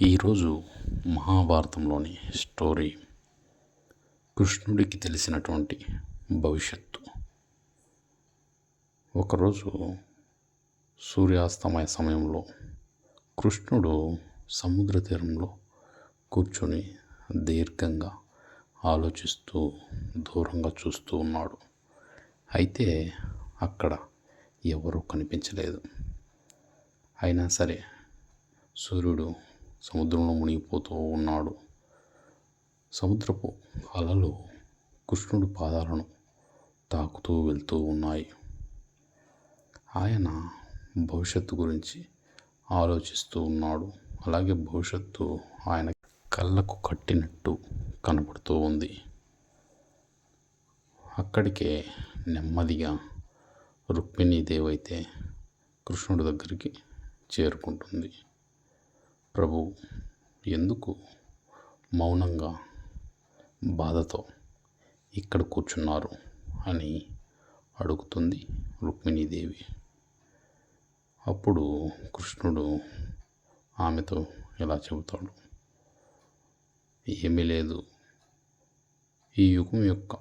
ఈరోజు మహాభారతంలోని స్టోరీ కృష్ణుడికి తెలిసినటువంటి భవిష్యత్తు. ఒకరోజు సూర్యాస్తమయ సమయంలో కృష్ణుడు సముద్ర తీరంలో కూర్చొని దీర్ఘంగా ఆలోచిస్తూ దూరంగా చూస్తూ ఉన్నాడు. అయితే అక్కడ ఎవరూ కనిపించలేదు. అయినా సరే సూర్యుడు సముద్రంలో మునిగిపోతూ ఉన్నాడు. సముద్రపు అలలు కృష్ణుడి పాదాలను తాకుతూ వెళ్తూ ఉన్నాయి. ఆయన భవిష్యత్తు గురించి ఆలోచిస్తూ ఉన్నాడు. అలాగే భవిష్యత్తు ఆయన కళ్ళకు కట్టినట్టు కనబడుతూ ఉంది. అక్కడికే నెమ్మదిగా రుక్మిణీదేవి అయితే కృష్ణుడి దగ్గరికి చేరుకుంటుంది. ప్రభు, ఎందుకు మౌనంగా బాధతో ఇక్కడ కూర్చున్నారు అని అడుగుతుంది రుక్మిణీదేవి. అప్పుడు కృష్ణుడు ఆమెతో ఇలా చెబుతాడు, ఏమీ లేదు, ఈ యుగం యొక్క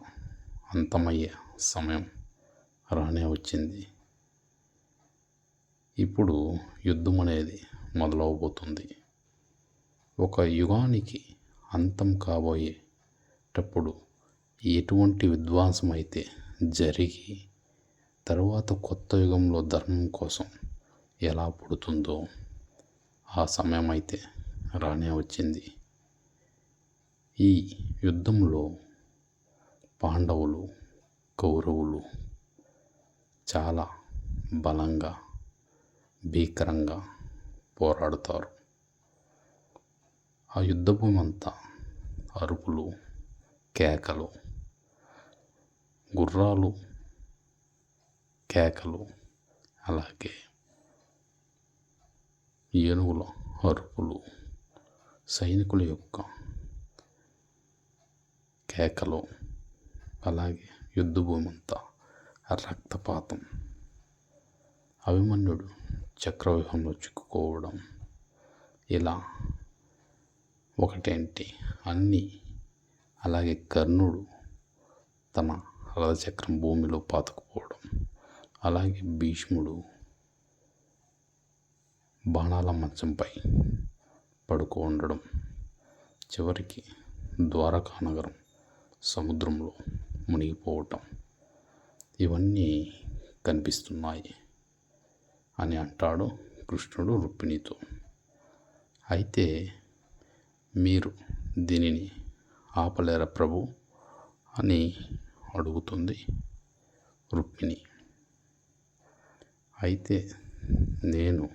అంతమయ్యే సమయం రానే వచ్చింది. ఇప్పుడు యుద్ధం అనేది మొదలవబోతుంది. ఒక యుగానికి అంతం కాబోయేటప్పుడు ఎటువంటి విధ్వంసం అయితే జరిగి తర్వాత కొత్త యుగంలో ధర్మం కోసం ఎలా పుడుతుందో ఆ సమయం అయితే రానే వచ్చింది. ఈ యుద్ధంలో పాండవులు, కౌరవులు చాలా బలంగా, భీకరంగా పోరాడుతారు. ఆ యుద్ధభూమి అంతా అరుపులు, కేకలు, గుర్రాలు కేకలు, అలాగే ఏనుగుల అరుపులు, సైనికుల యొక్క కేకలు, అలాగే యుద్ధభూమి అంతా రక్తపాతం, అభిమన్యుడు చక్రవ్యూహంలో చిక్కుకోవడం, ఇలా ఒకటేంటి అన్నీ. అలాగే కర్ణుడు తన రథచక్రం భూమిలో పాతుకుపోవడం, అలాగే భీష్ముడు బాణాల మంచంపై పడుకో ఉండడం, చివరికి ద్వారకా నగరం సముద్రంలో మునిగిపోవటం, ఇవన్నీ కనిపిస్తున్నాయి అని అంటాడు కృష్ణుడు రుక్మిణితో. అయితే మీరు దీనిని ఆపలేరా ప్రభు అని అడుగుతుంది రుక్మిణి. అయితే నేను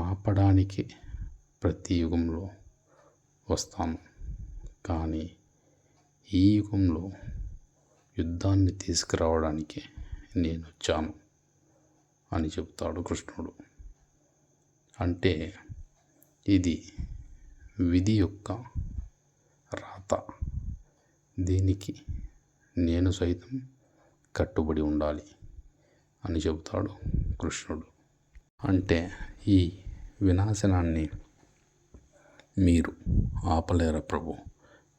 ఆపడానికి ప్రతి యుగంలో వస్తాను, కానీ ఈ యుగంలో యుద్ధాన్ని తీసుకురావడానికి నేను వచ్చాను అని చెబుతాడు కృష్ణుడు. అంటే ఇది విధి యొక్క రాత, దీనికి నేను సైతం కట్టుబడి ఉండాలి అని చెబుతాడు కృష్ణుడు. అంటే ఈ వినాశనాన్ని మీరు ఆపలేరా ప్రభు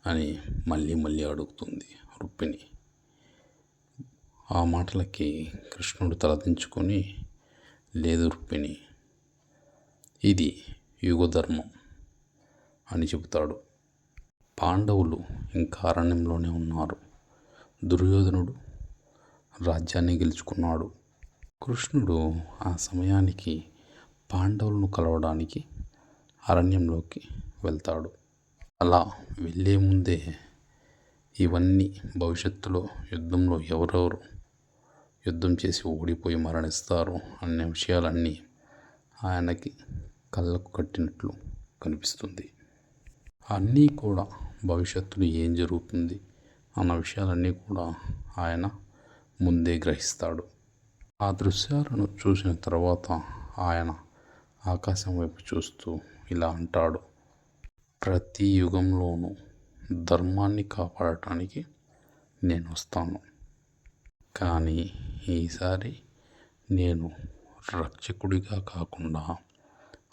అని మళ్ళీ మళ్ళీ అడుగుతుంది రుక్మిణి. ఆ మాటలకి కృష్ణుడు తలదించుకొని, లేదు రుక్మిణి, ఇది యుగధర్మం అని చెబుతాడు. పాండవులు ఇంకా అరణ్యంలోనే ఉన్నారు. దుర్యోధనుడు రాజ్యాన్ని గెలుచుకున్నాడు. కృష్ణుడు ఆ సమయానికి పాండవులను కలవడానికి అరణ్యంలోకి వెళ్తాడు. అలా వెళ్ళే ముందే ఇవన్నీ భవిష్యత్తులో యుద్ధంలో ఎవరెవరు యుద్ధం చేసి ఓడిపోయి మరణిస్తారు అనే విషయాలన్నీ ఆయనకి కళ్ళకు కట్టినట్లు కనిపిస్తుంది. అన్నీ కూడా భవిష్యత్తులో ఏం జరుగుతుంది అన్న విషయాలన్నీ కూడా ఆయన ముందే గ్రహిస్తాడు. ఆ దృశ్యాలను చూసిన తర్వాత ఆయన ఆకాశం వైపు చూస్తూ ఇలా అంటాడు, ప్రతి యుగంలోనూ ధర్మాన్ని కాపాడటానికి నేను వస్తాను, కానీ ఈసారి నేను రక్షకుడిగా కాకుండా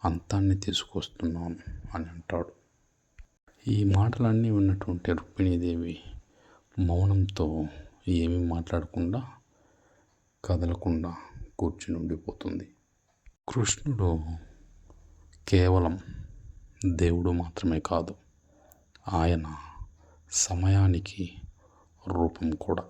అంతాన్ని తీసుకొస్తున్నాను అని అంటాడు. ఈ మాటలన్నీ విన్నటువంటి రుక్మిణీదేవి మౌనంతో ఏమీ మాట్లాడకుండా కదలకుండా కూర్చుని ఉండిపోతుంది. కృష్ణుడు కేవలం దేవుడు మాత్రమే కాదు, ఆయన సమయానికి రూపం కూడా.